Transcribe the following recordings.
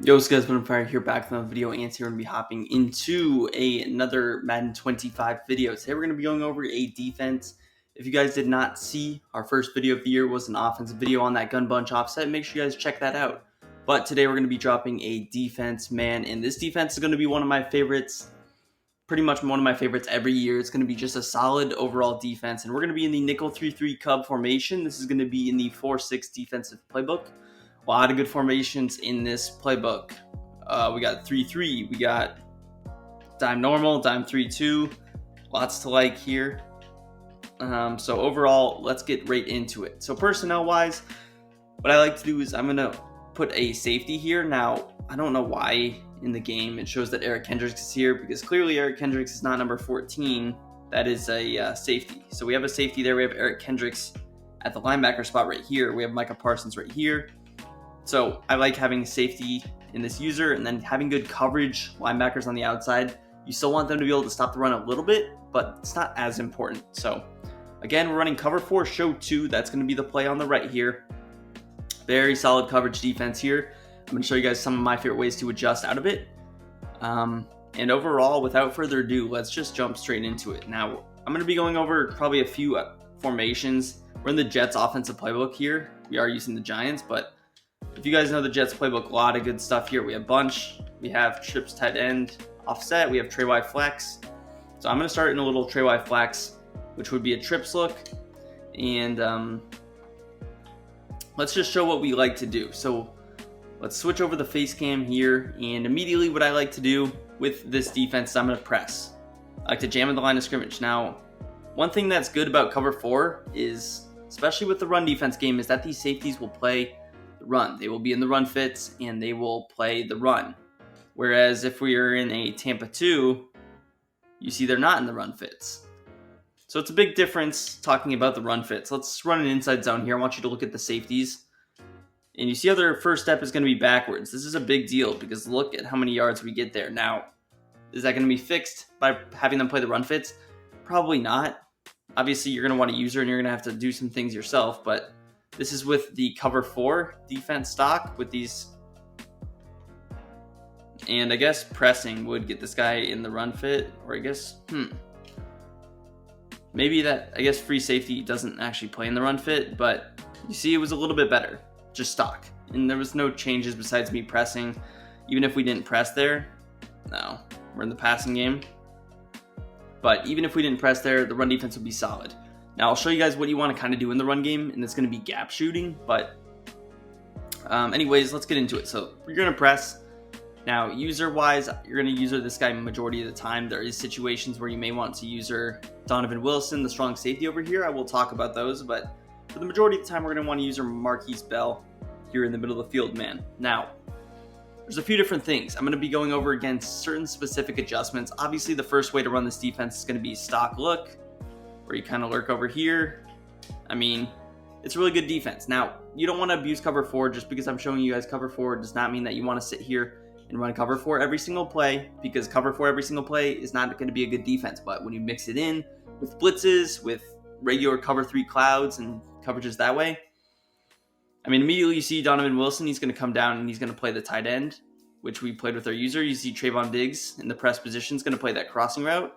Yo, what's good? It's been on fire here, back from the video. And here we're going to be hopping into another Madden 25 video. Today we're going to be going over a defense. If you guys did not see, our first video of the year was an offensive video on that gun bunch offset. Make sure you guys check that out. But today we're going to be dropping a defense, man. And this defense is going to be one of my favorites. Pretty much one of my favorites every year. It's going to be just a solid overall defense. And we're going to be in the nickel 3-3 Cub formation. This is going to be in the 4-6 defensive playbook. A lot of good formations in this playbook. We got 3-3, we got dime normal, dime 3-2. Lots to like here. So overall, let's get right into it. So personnel-wise, what I like to do is I'm going to put a safety here. Now, I don't know why in the game it shows that Eric Kendricks is here, because clearly Eric Kendricks is not number 14. That is a safety. So we have a safety there. We have Eric Kendricks at the linebacker spot right here. We have Micah Parsons right here. So I like having safety in this user and then having good coverage linebackers on the outside. You still want them to be able to stop the run a little bit, but it's not as important. So again, we're running cover 4, show 2. That's going to be the play on the right here. Very solid coverage defense here. I'm going to show you guys some of my favorite ways to adjust out of it. And overall, without further ado, let's just jump straight into it. Now, I'm going to be going over probably a few formations. We're in the Jets offensive playbook here. We are using the Giants, but if you guys know the Jets playbook, a lot of good stuff here. We have bunch, we have trips tight end, offset, we have Trey Y flex. So I'm going to start in a little Trey Y flex, which would be a trips look. And let's just show what we like to do. So let's switch over the face cam here. And immediately what I like to do with this defense is I'm going to press. I like to jam in the line of scrimmage. Now, one thing that's good about cover 4 is, especially with the run defense game, is that these safeties will play run. They will be in the run fits and they will play the run. Whereas if we are in a Tampa 2, you see they're not in the run fits. So it's a big difference talking about the run fits. Let's run an inside zone here. I want you to look at the safeties. And you see how their first step is going to be backwards. This is a big deal because look at how many yards we get there. Now, is that going to be fixed by having them play the run fits? Probably not. Obviously, you're going to want a user and you're going to have to do some things yourself, but this is with the cover 4 defense stock with these. And I guess pressing would get this guy in the run fit. Or I guess, maybe that, I guess free safety doesn't actually play in the run fit. But you see it was a little bit better. Just stock. And there was no changes besides me pressing. Even if we didn't press there. No, we're in the passing game. But even if we didn't press there, the run defense would be solid. Now, I'll show you guys what you want to kind of do in the run game, and it's going to be gap shooting, but anyways, let's get into it. So you're going to press. Now, user-wise, you're going to user this guy majority of the time. There is situations where you may want to user Donovan Wilson, the strong safety over here. I will talk about those, but for the majority of the time, we're going to want to user Marquise Bell here in the middle of the field, man. Now, there's a few different things. I'm going to be going over against certain specific adjustments. Obviously, the first way to run this defense is going to be stock look, where you kind of lurk over here. I mean, it's a really good defense. Now, you don't want to abuse cover 4. Just because I'm showing you guys cover 4 does not mean that you want to sit here and run cover 4 every single play, because cover 4 every single play is not going to be a good defense. But when you mix it in with blitzes, with regular cover 3 clouds and coverages that way, I mean, immediately you see Donovan Wilson, he's going to come down and he's going to play the tight end, which we played with our user. You see Trayvon Diggs in the press position is going to play that crossing route.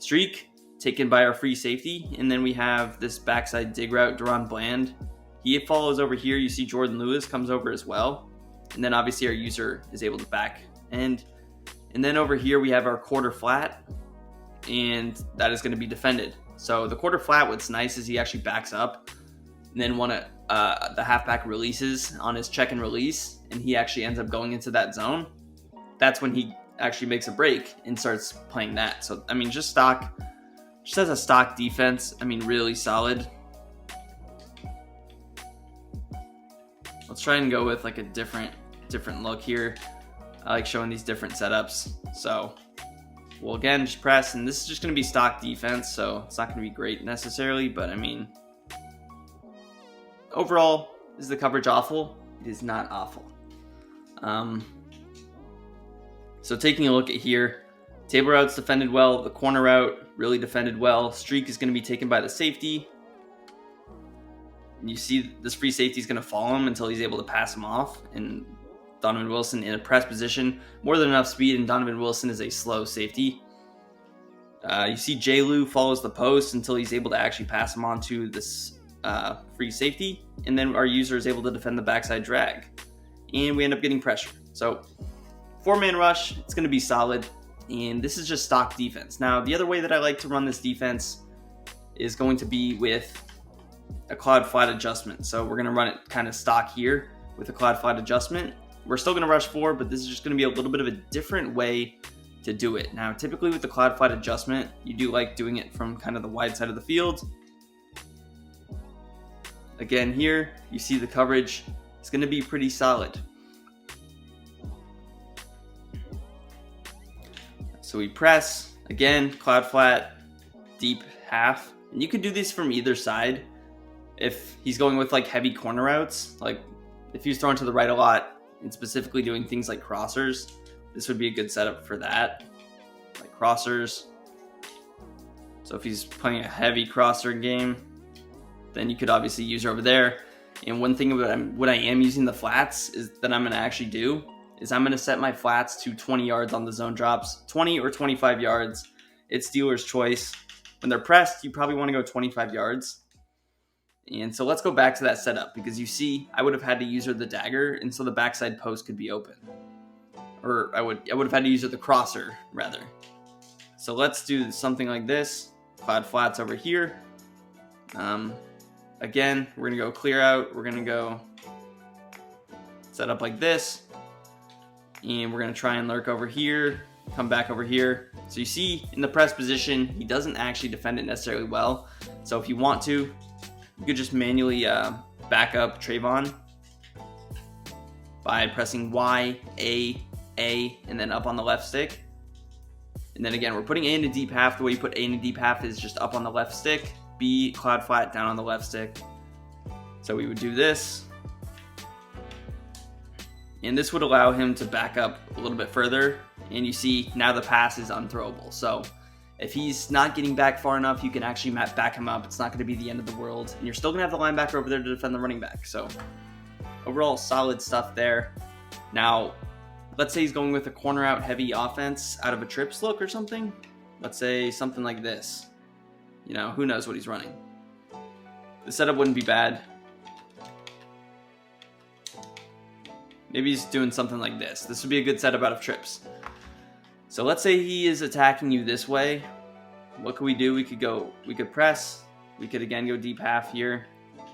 Streak taken by our free safety, and then we have this backside dig route, Deron Bland. He follows over here. You see Jordan Lewis comes over as well, and then obviously our user is able to back end. And then over here we have our quarter flat, and that is going to be defended. So the quarter flat, what's nice is he actually backs up, and then the halfback releases on his check and release, and he actually ends up going into that zone. That's when he actually makes a break and starts playing that. So I mean, just as a stock defense, I mean, really solid. Let's try and go with like a different look here. I like showing these different setups. So we'll again just press, and this is just going to be stock defense, so it's not going to be great necessarily, but I mean, overall, is the coverage awful? It is not awful. So taking a look at here, table route's defended well, the corner route really defended well. Streak is going to be taken by the safety. And you see this free safety is going to follow him until he's able to pass him off. And Donovan Wilson in a press position. More than enough speed, and Donovan Wilson is a slow safety. You see J-Lou follows the post until he's able to actually pass him on to this free safety. And then our user is able to defend the backside drag. And we end up getting pressure. So 4-man rush, it's going to be solid. And this is just stock defense. Now, the other way that I like to run this defense is going to be with a cloud flat adjustment. So we're going to run it kind of stock here with a cloud flat adjustment. We're still going to rush 4, but this is just going to be a little bit of a different way to do it. Now, typically with the cloud flat adjustment, you do like doing it from kind of the wide side of the field. Again, here, you see the coverage is going to be pretty solid. So we press, again, cloud flat, deep half. And you could do this from either side. If he's going with like heavy corner routes, like if he's throwing to the right a lot and specifically doing things like crossers, this would be a good setup for that, like crossers. So if he's playing a heavy crosser game, then you could obviously use her over there. And one thing about what I am using the flats is that I'm going to actually do is I'm going to set my flats to 20 yards on the zone drops, 20 or 25 yards. It's dealer's choice. When they're pressed, you probably want to go 25 yards. And so let's go back to that setup, because you see I would have had to use her the dagger, and so the backside post could be open. Or I would have had to use her the crosser, rather. So let's do something like this. Cloud flats over here. Again, we're going to go clear out. We're going to go set up like this. And we're going to try and lurk over here. Come back over here. So you see in the press position, he doesn't actually defend it necessarily well. So if you want to, you could just manually back up Trayvon by pressing Y, A, and then up on the left stick. And then again, we're putting A in a deep half. The way you put A in a deep half is just up on the left stick, B, cloud flat, down on the left stick. So we would do this. And this would allow him to back up a little bit further. And you see now the pass is unthrowable. So if he's not getting back far enough, you can actually back him up. It's not going to be the end of the world. And you're still going to have the linebacker over there to defend the running back. So overall, solid stuff there. Now, let's say he's going with a corner out heavy offense out of a trips look or something. Let's say something like this. You know, who knows what he's running. The setup wouldn't be bad. Maybe he's doing something like this. This would be a good setup out of trips. So let's say he is attacking you this way. What could we do? We could press. We could again go deep half here.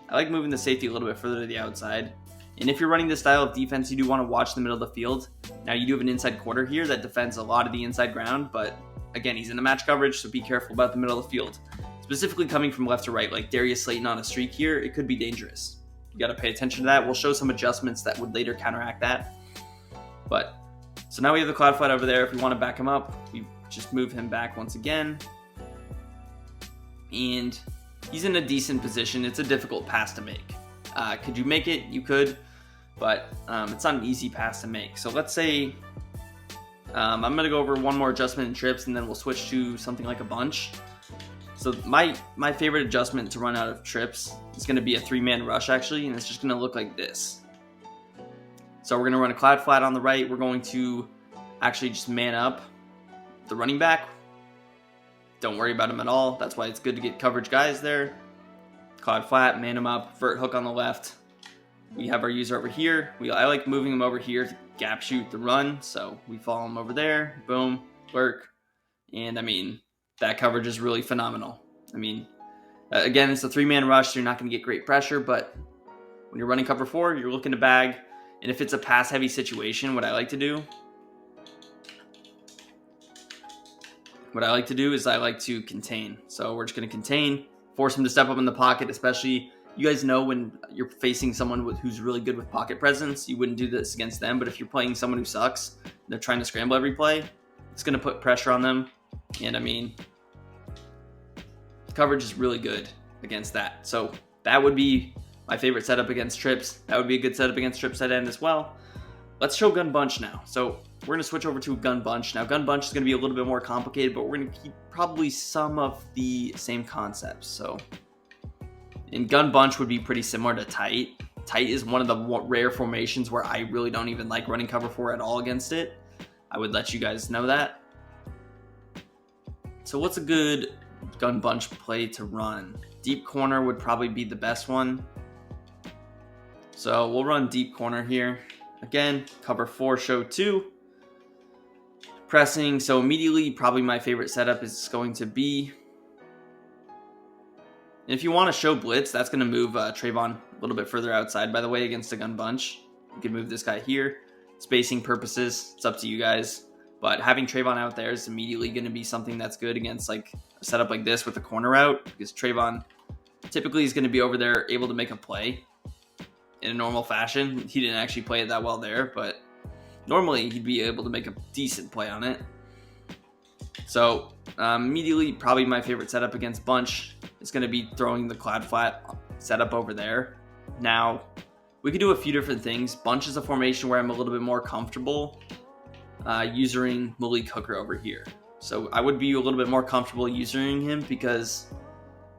I like moving the safety a little bit further to the outside. And if you're running this style of defense, you do want to watch the middle of the field. Now you do have an inside quarter here that defends a lot of the inside ground, but again, he's in the match coverage, so be careful about the middle of the field. Specifically coming from left to right, like Darius Slayton on a streak here, it could be dangerous. You got to pay attention to that. We'll show some adjustments that would later counteract that. But so now we have the cloud flat over there. If we want to back him up, we just move him back once again. And he's in a decent position. It's a difficult pass to make. Could you make it? You could, but it's not an easy pass to make. So let's say I'm going to go over one more adjustment in trips, and then we'll switch to something like a bunch. So my favorite adjustment to run out of trips is going to be a 3-man rush, actually, and it's just going to look like this. So we're going to run a cloud flat on the right. We're going to actually just man up the running back. Don't worry about him at all. That's why it's good to get coverage guys there. Cloud flat, man him up, vert hook on the left. We have our user over here. I like moving him over here to gap shoot the run. So we follow him over there. Boom, lurk. And I mean, that coverage is really phenomenal. I mean, again, it's a 3-man rush, so you're not going to get great pressure, but when you're running cover 4, you're looking to bag. And if it's a pass-heavy situation, what I like to do is I like to contain. So we're just going to contain, force him to step up in the pocket, especially, you guys know when you're facing someone who's really good with pocket presence, you wouldn't do this against them, but if you're playing someone who sucks, they're trying to scramble every play, it's going to put pressure on them. And I mean, the coverage is really good against that. So that would be my favorite setup against trips. That would be a good setup against trips at end as well. Let's show gun bunch now. So we're going to switch over to a gun bunch. Now gun bunch is going to be a little bit more complicated, but we're going to keep probably some of the same concepts. So in gun bunch would be pretty similar to tight. tight is one of the rare formations where I really don't even like running cover 4 at all against it. I would let you guys know that. So what's a good gun bunch play to run? Deep corner would probably be the best one. So we'll run deep corner here. Again, cover 4, show 2. Pressing, so immediately probably my favorite setup is going to be, if you want to show blitz, that's going to move Trayvon a little bit further outside, by the way, against a gun bunch. You can move this guy here. Spacing purposes, it's up to you guys. But having Trayvon out there is immediately going to be something that's good against like a setup like this with the corner out, because Trayvon typically is going to be over there able to make a play in a normal fashion. He didn't actually play it that well there, but normally he'd be able to make a decent play on it. So immediately, probably my favorite setup against bunch is going to be throwing the clad flat setup over there. Now, we could do a few different things. Bunch is a formation where I'm a little bit more comfortable using Malik Hooker over here. So I would be a little bit more comfortable using him because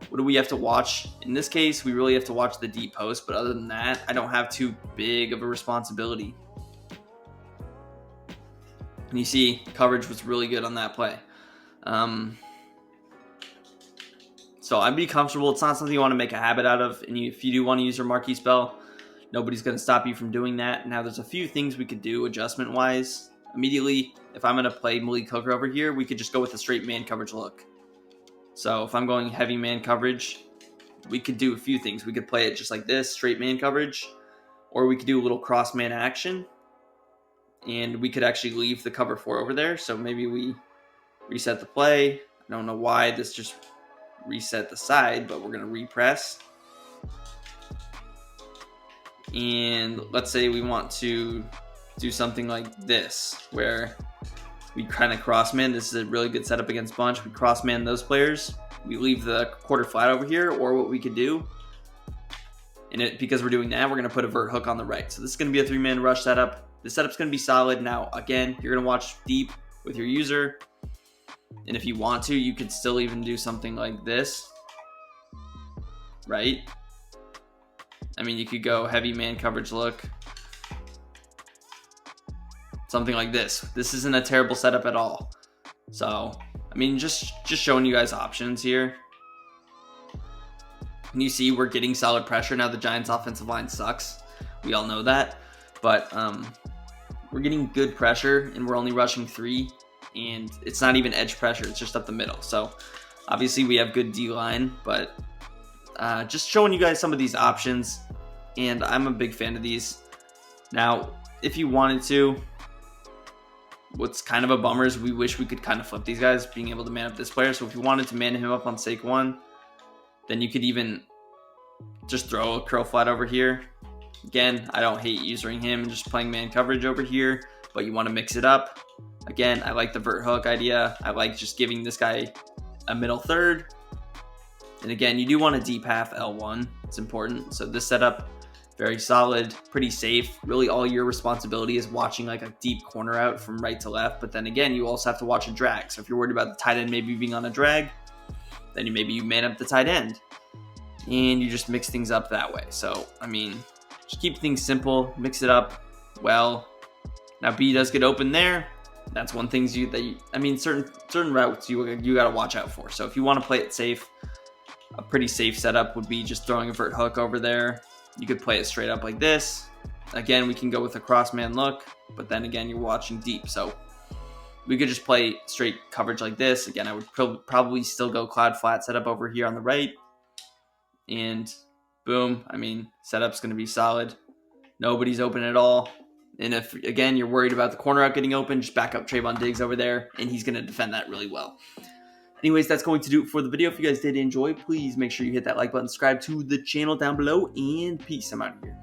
what do we have to watch? In this case, we really have to watch the deep post, but other than that, I don't have too big of a responsibility. And you see, coverage was really good on that play. So I'd be comfortable. It's not something you want to make a habit out of. And if you do want to use your marquee spell, nobody's going to stop you from doing that. Now, there's a few things we could do adjustment-wise. Immediately, if I'm going to play Malik Hooker over here, we could just go with a straight man coverage look. So if I'm going heavy man coverage, we could do a few things. We could play it just like this, straight man coverage, or we could do a little cross man action, and we could actually leave the cover 4 over there. So maybe we reset the play. I don't know why this just reset the side, but we're going to repress. And let's say we want to do something like this, where we kind of cross-man. This is a really good setup against bunch. We cross-man those players. We leave the quarter flat over here, or what we could do, and because we're doing that, we're going to put a vert hook on the right. So this is going to be a 3-man rush setup. The setup's going to be solid. Now, again, you're going to watch deep with your user, and if you want to, you could still even do something like this, right? I mean, you could go heavy man coverage look. Something like this. This isn't a terrible setup at all. So, I mean, just showing you guys options here. And you see we're getting solid pressure. Now the Giants offensive line sucks. We all know that. But we're getting good pressure, and we're only rushing 3. And it's not even edge pressure. It's just up the middle. So, obviously we have good D-line. But just showing you guys some of these options. And I'm a big fan of these. Now, if you wanted to, what's kind of a bummer is we wish we could kind of flip these guys, being able to man up this player. So if you wanted to man him up on stake 1, then you could even just throw a curl flat over here. Again, I don't hate using him and just playing man coverage over here, but you want to mix it up. Again, I like the vert hook idea. I like just giving this guy a middle third. And again, you do want a deep half L1. It's important. So this setup, very solid, pretty safe. Really all your responsibility is watching like a deep corner out from right to left. But then again, you also have to watch a drag. So if you're worried about the tight end maybe being on a drag, then maybe you man up the tight end. And you just mix things up that way. So, I mean, just keep things simple, mix it up well. Now B does get open there. That's one thing certain routes you got to watch out for. So if you want to play it safe, a pretty safe setup would be just throwing a vert hook over there. You could play it straight up like this. Again, we can go with a cross man look, but then again, you're watching deep. So we could just play straight coverage like this. Again, I would probably still go cloud flat setup over here on the right. And boom, I mean, setup's going to be solid. Nobody's open at all. And if, again, you're worried about the corner out getting open, just back up Trayvon Diggs over there, and he's going to defend that really well. Anyways, that's going to do it for the video. If you guys did enjoy, please make sure you hit that like button, subscribe to the channel down below, and peace. I'm out of here.